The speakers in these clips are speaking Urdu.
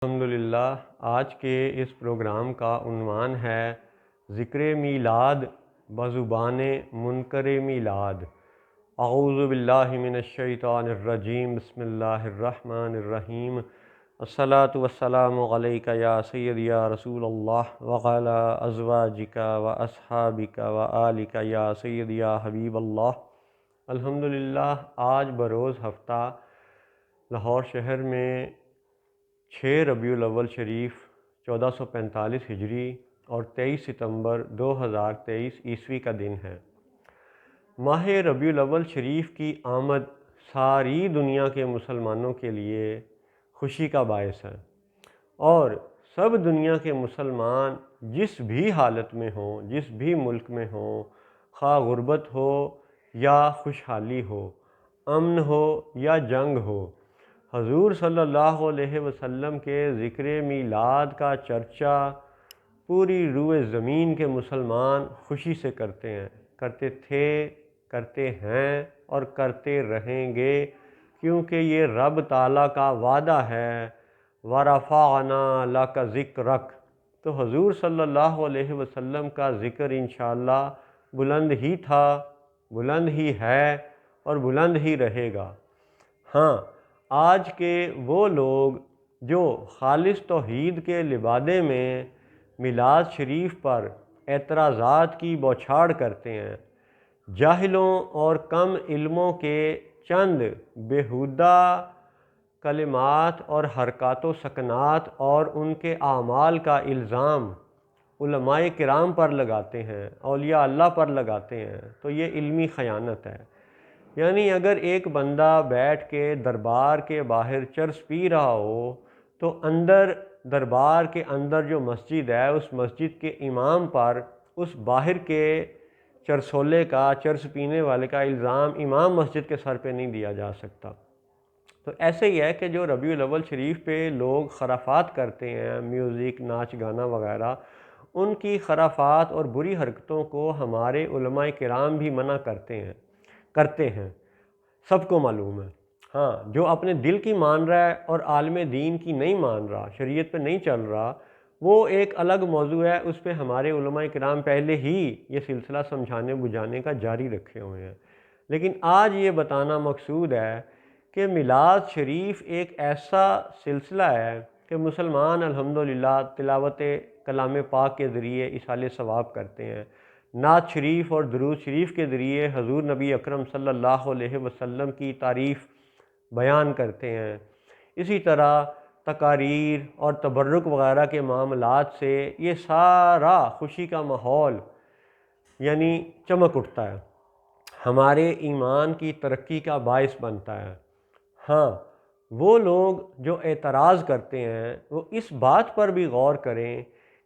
الحمدللہ آج کے اس پروگرام کا عنوان ہے ذکر میلاد بزبان منکر میلاد۔ اعوذ باللہ من الشیطان الرجیم، بسم اللہ الرحمن الرحیم۔ الصلاۃ والسلام علیک یا سیدی یا رسول اللہ وعلی ازواجک و اصحابک و آلک یا سیدی یا حبیب اللہ۔ الحمدللہ آج بروز ہفتہ لاہور شہر میں 6 ربیع الاول شریف 1445 ہجری اور 23 ستمبر 2023 عیسوی کا دن ہے۔ ماہ ربیع الاول شریف کی آمد ساری دنیا کے مسلمانوں کے لیے خوشی کا باعث ہے، اور سب دنیا کے مسلمان جس بھی حالت میں ہوں، جس بھی ملک میں ہوں، خواہ غربت ہو یا خوشحالی ہو، امن ہو یا جنگ ہو، حضور صلی اللہ علیہ وسلم کے ذکر میلاد کا چرچا پوری روئے زمین کے مسلمان خوشی سے کرتے تھے، کرتے ہیں اور کرتے رہیں گے، کیونکہ یہ رب تعالیٰ کا وعدہ ہے وَرَفَعْنَا لَكَ ذِكْرَكَ۔ تو حضور صلی اللہ علیہ وسلم کا ذکر انشاءاللہ بلند ہی تھا، بلند ہی ہے اور بلند ہی رہے گا۔ ہاں، آج کے وہ لوگ جو خالص توحید کے لبادے میں میلاد شریف پر اعتراضات کی بوچھاڑ کرتے ہیں، جاہلوں اور کم علموں کے چند بیہودہ کلمات اور حرکات و سکنات اور ان کے اعمال کا الزام علماء کرام پر لگاتے ہیں، اولیاء اللہ پر لگاتے ہیں، تو یہ علمی خیانت ہے۔ یعنی اگر ایک بندہ بیٹھ کے دربار کے باہر چرس پی رہا ہو تو دربار کے اندر جو مسجد ہے اس مسجد کے امام پر اس باہر کے چرسولے کا، چرس پینے والے کا الزام امام مسجد کے سر پہ نہیں دیا جا سکتا۔ تو ایسے ہی ہے کہ جو ربیع الاول شریف پہ لوگ خرافات کرتے ہیں، میوزک، ناچ گانا وغیرہ، ان کی خرافات اور بری حرکتوں کو ہمارے علماء کرام بھی منع کرتے ہیں، سب کو معلوم ہے۔ ہاں، جو اپنے دل کی مان رہا ہے اور عالم دین کی نہیں مان رہا، شریعت پہ نہیں چل رہا، وہ ایک الگ موضوع ہے، اس پہ ہمارے علماء کرام پہلے ہی یہ سلسلہ سمجھانے بجھانے کا جاری رکھے ہوئے ہیں۔ لیکن آج یہ بتانا مقصود ہے کہ میلاد شریف ایک ایسا سلسلہ ہے کہ مسلمان الحمدللہ تلاوت کلام پاک کے ذریعے اصالِ ثواب کرتے ہیں، نعت شریف اور درود شریف کے ذریعے حضور نبی اکرم صلی اللہ علیہ وسلم کی تعریف بیان کرتے ہیں۔ اسی طرح تقاریر اور تبرک وغیرہ کے معاملات سے یہ سارا خوشی کا ماحول یعنی چمک اٹھتا ہے، ہمارے ایمان کی ترقی کا باعث بنتا ہے۔ ہاں، وہ لوگ جو اعتراض کرتے ہیں وہ اس بات پر بھی غور کریں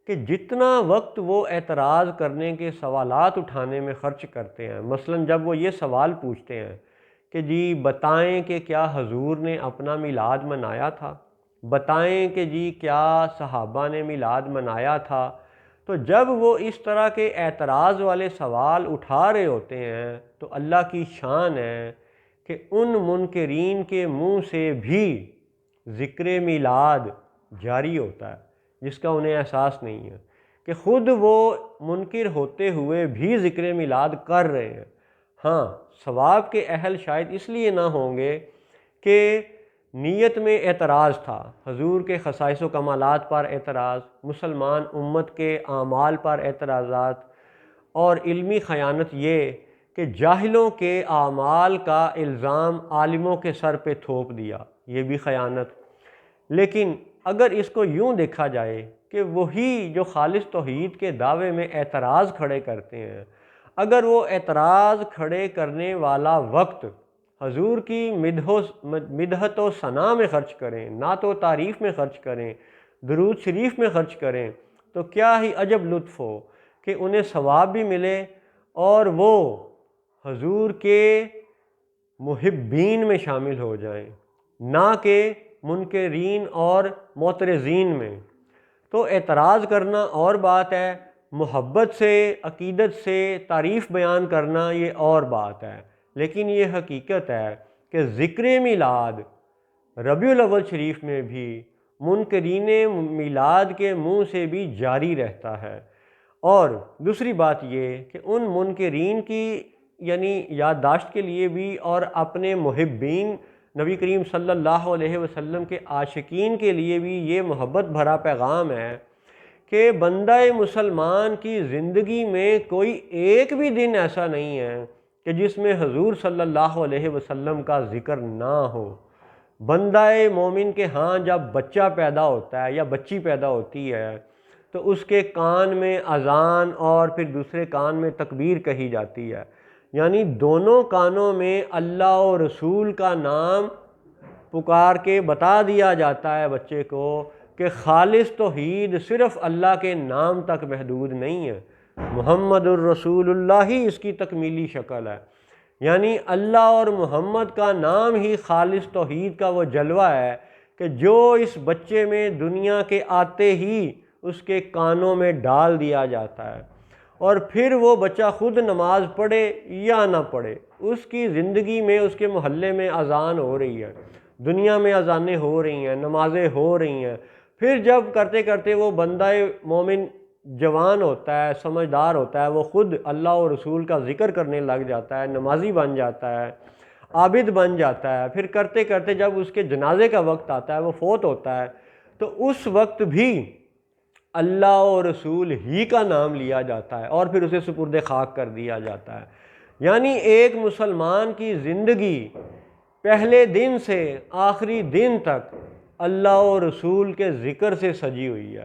کہ جتنا وقت وہ اعتراض کرنے کے سوالات اٹھانے میں خرچ کرتے ہیں، مثلا جب وہ یہ سوال پوچھتے ہیں کہ جی بتائیں کہ کیا حضور نے اپنا میلاد منایا تھا، بتائیں کہ جی کیا صحابہ نے میلاد منایا تھا، تو جب وہ اس طرح کے اعتراض والے سوال اٹھا رہے ہوتے ہیں تو اللہ کی شان ہے کہ ان منکرین کے منہ سے بھی ذکر میلاد جاری ہوتا ہے، جس کا انہیں احساس نہیں ہے کہ خود وہ منکر ہوتے ہوئے بھی ذکر میلاد کر رہے ہیں۔ ہاں، ثواب کے اہل شاید اس لیے نہ ہوں گے کہ نیت میں اعتراض تھا، حضور کے خصائص و کمالات پر اعتراض، مسلمان امت کے اعمال پر اعتراضات، اور علمی خیانت یہ کہ جاہلوں کے اعمال کا الزام عالموں کے سر پہ تھوپ دیا، یہ بھی خیانت۔ لیکن اگر اس کو یوں دیکھا جائے کہ وہی جو خالص توحید کے دعوے میں اعتراض کھڑے کرتے ہیں، اگر وہ اعتراض کھڑے کرنے والا وقت حضور کی مدحت و ثنا میں خرچ کریں، نعت و تعریف میں خرچ کریں، درود شریف میں خرچ کریں، تو کیا ہی عجب لطف ہو کہ انہیں ثواب بھی ملے اور وہ حضور کے محبین میں شامل ہو جائیں، نہ کہ منکرین اور معترضین میں۔ تو اعتراض کرنا اور بات ہے، محبت سے، عقیدت سے تعریف بیان کرنا یہ اور بات ہے۔ لیکن یہ حقیقت ہے کہ ذکر میلاد ربیع الاول شریف میں بھی منکرین میلاد کے منہ سے بھی جاری رہتا ہے۔ اور دوسری بات یہ کہ ان منکرین کی یعنی یادداشت کے لیے بھی اور اپنے محبین نبی کریم صلی اللہ علیہ وسلم کے عاشقین کے لیے بھی یہ محبت بھرا پیغام ہے کہ بندہ مسلمان کی زندگی میں کوئی ایک بھی دن ایسا نہیں ہے کہ جس میں حضور صلی اللہ علیہ وسلم کا ذکر نہ ہو۔ بندہ مومن کے ہاں جب بچہ پیدا ہوتا ہے یا بچی پیدا ہوتی ہے تو اس کے کان میں اذان اور پھر دوسرے کان میں تکبیر کہی جاتی ہے، یعنی دونوں کانوں میں اللہ اور رسول کا نام پکار کے بتا دیا جاتا ہے بچے کو کہ خالص توحید صرف اللہ کے نام تک محدود نہیں ہے، محمد الرسول اللہ ہی اس کی تکمیلی شکل ہے، یعنی اللہ اور محمد کا نام ہی خالص توحید کا وہ جلوہ ہے کہ جو اس بچے میں دنیا کے آتے ہی اس کے کانوں میں ڈال دیا جاتا ہے، اور پھر وہ بچہ خود نماز پڑھے یا نہ پڑھے، اس کی زندگی میں اس کے محلے میں اذان ہو رہی ہے، دنیا میں اذانیں ہو رہی ہیں، نمازیں ہو رہی ہیں، پھر جب کرتے کرتے وہ بندہ مومن جوان ہوتا ہے، سمجھدار ہوتا ہے، وہ خود اللہ اور رسول کا ذکر کرنے لگ جاتا ہے، نمازی بن جاتا ہے، عابد بن جاتا ہے، پھر کرتے کرتے جب اس کے جنازے کا وقت آتا ہے، وہ فوت ہوتا ہے، تو اس وقت بھی اللہ اور رسول ہی کا نام لیا جاتا ہے اور پھر اسے سپرد خاک کر دیا جاتا ہے۔ یعنی ایک مسلمان کی زندگی پہلے دن سے آخری دن تک اللہ اور رسول کے ذکر سے سجی ہوئی ہے،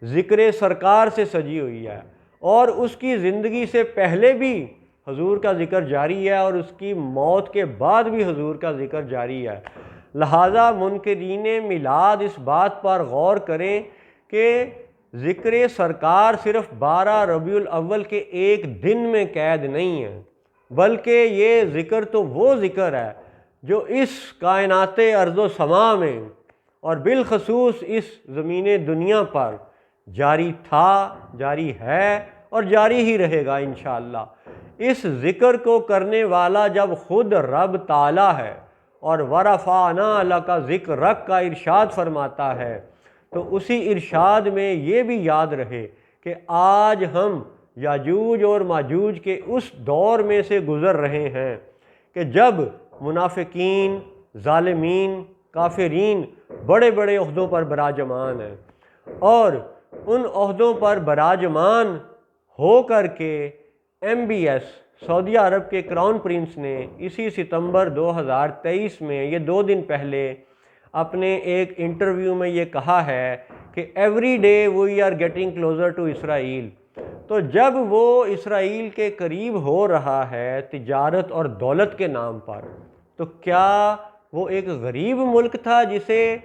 ذکر سرکار سے سجی ہوئی ہے، اور اس کی زندگی سے پہلے بھی حضور کا ذکر جاری ہے اور اس کی موت کے بعد بھی حضور کا ذکر جاری ہے۔ لہٰذا منکرین میلاد اس بات پر غور کریں کہ ذکر سرکار صرف 12 ربیع الاول کے ایک دن میں قید نہیں ہے، بلکہ یہ ذکر تو وہ ذکر ہے جو اس کائنات ارض و سما میں اور بالخصوص اس زمین دنیا پر جاری تھا، جاری ہے اور جاری ہی رہے گا انشاءاللہ۔ اس ذکر کو کرنے والا جب خود رب تعالی ہے اور وَرَفَعْنَا لَكَ ذِكْرَكَ کا ارشاد فرماتا ہے، تو اسی ارشاد میں یہ بھی یاد رہے کہ آج ہم یاجوج اور ماجوج کے اس دور میں سے گزر رہے ہیں کہ جب منافقین، ظالمین، کافرین بڑے بڑے عہدوں پر براجمان ہیں، اور ان عہدوں پر براجمان ہو کر کے MBS سعودی عرب کے کراؤن پرنس نے اسی ستمبر 2023 میں یہ 2 دن پہلے اپنے ایک انٹرویو میں یہ کہا ہے کہ every day we are getting closer to Israel. تو جب وہ اسرائیل کے قریب ہو رہا ہے تجارت اور دولت کے نام پر، تو کیا وہ ایک غریب ملک تھا جسے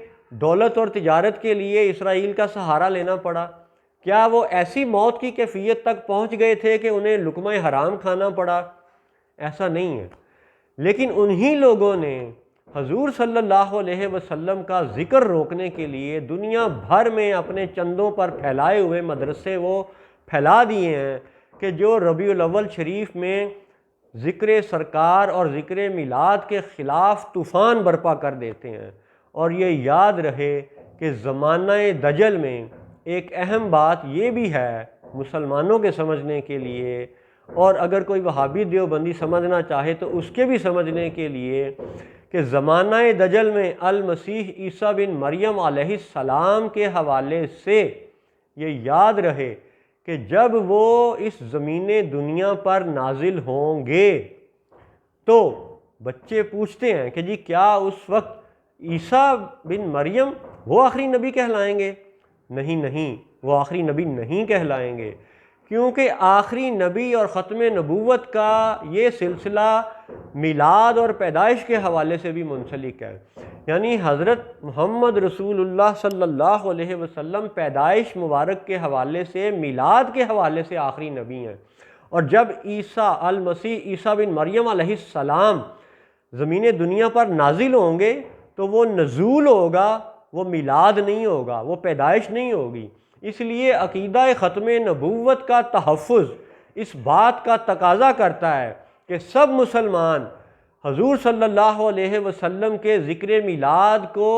دولت اور تجارت کے لیے اسرائیل کا سہارا لینا پڑا؟ کیا وہ ایسی موت کی کیفیت تک پہنچ گئے تھے کہ انہیں لقمہ حرام کھانا پڑا؟ ایسا نہیں ہے، لیکن انہی لوگوں نے حضور صلی اللہ علیہ وسلم کا ذکر روکنے کے لیے دنیا بھر میں اپنے چندوں پر پھیلائے ہوئے مدرسے وہ پھیلا دیے ہیں کہ جو ربیع الاول شریف میں ذکر سرکار اور ذکر میلاد کے خلاف طوفان برپا کر دیتے ہیں۔ اور یہ یاد رہے کہ زمانہ دجل میں ایک اہم بات یہ بھی ہے مسلمانوں کے سمجھنے کے لیے، اور اگر کوئی وہابی دیوبندی سمجھنا چاہے تو اس کے بھی سمجھنے کے لیے، کہ زمانہ دجل میں المسیح عیسیٰ بن مریم علیہ السلام کے حوالے سے یہ یاد رہے کہ جب وہ اس زمین دنیا پر نازل ہوں گے تو بچے پوچھتے ہیں کہ جی کیا اس وقت عیسیٰ بن مریم وہ آخری نبی کہلائیں گے؟ نہیں، وہ آخری نبی نہیں کہلائیں گے، کیونکہ آخری نبی اور ختم نبوت کا یہ سلسلہ میلاد اور پیدائش کے حوالے سے بھی منسلک ہے، یعنی حضرت محمد رسول اللہ صلی اللہ علیہ وسلم پیدائش مبارک کے حوالے سے، میلاد کے حوالے سے آخری نبی ہیں، اور جب عیسیٰ المسیح عیسیٰ بن مریم علیہ السلام زمین دنیا پر نازل ہوں گے تو وہ نزول ہوگا، وہ میلاد نہیں ہوگا، وہ پیدائش نہیں ہوگی۔ اس لیے عقیدہ ختم نبوت کا تحفظ اس بات کا تقاضا کرتا ہے کہ سب مسلمان حضور صلی اللہ علیہ وسلم کے ذکر میلاد کو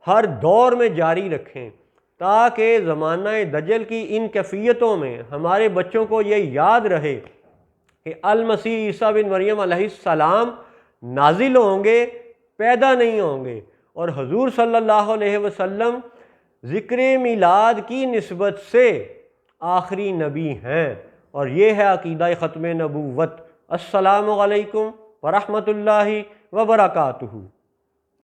ہر دور میں جاری رکھیں، تاکہ زمانہ دجل کی ان کیفیتوں میں ہمارے بچوں کو یہ یاد رہے کہ المسیح عیسیٰ بن مریم علیہ السلام نازل ہوں گے، پیدا نہیں ہوں گے، اور حضور صلی اللہ علیہ وسلم ذکر میلاد کی نسبت سے آخری نبی ہیں، اور یہ ہے عقیدہ ختم نبوت۔ السلام علیکم ورحمۃ اللہ وبرکاتہ۔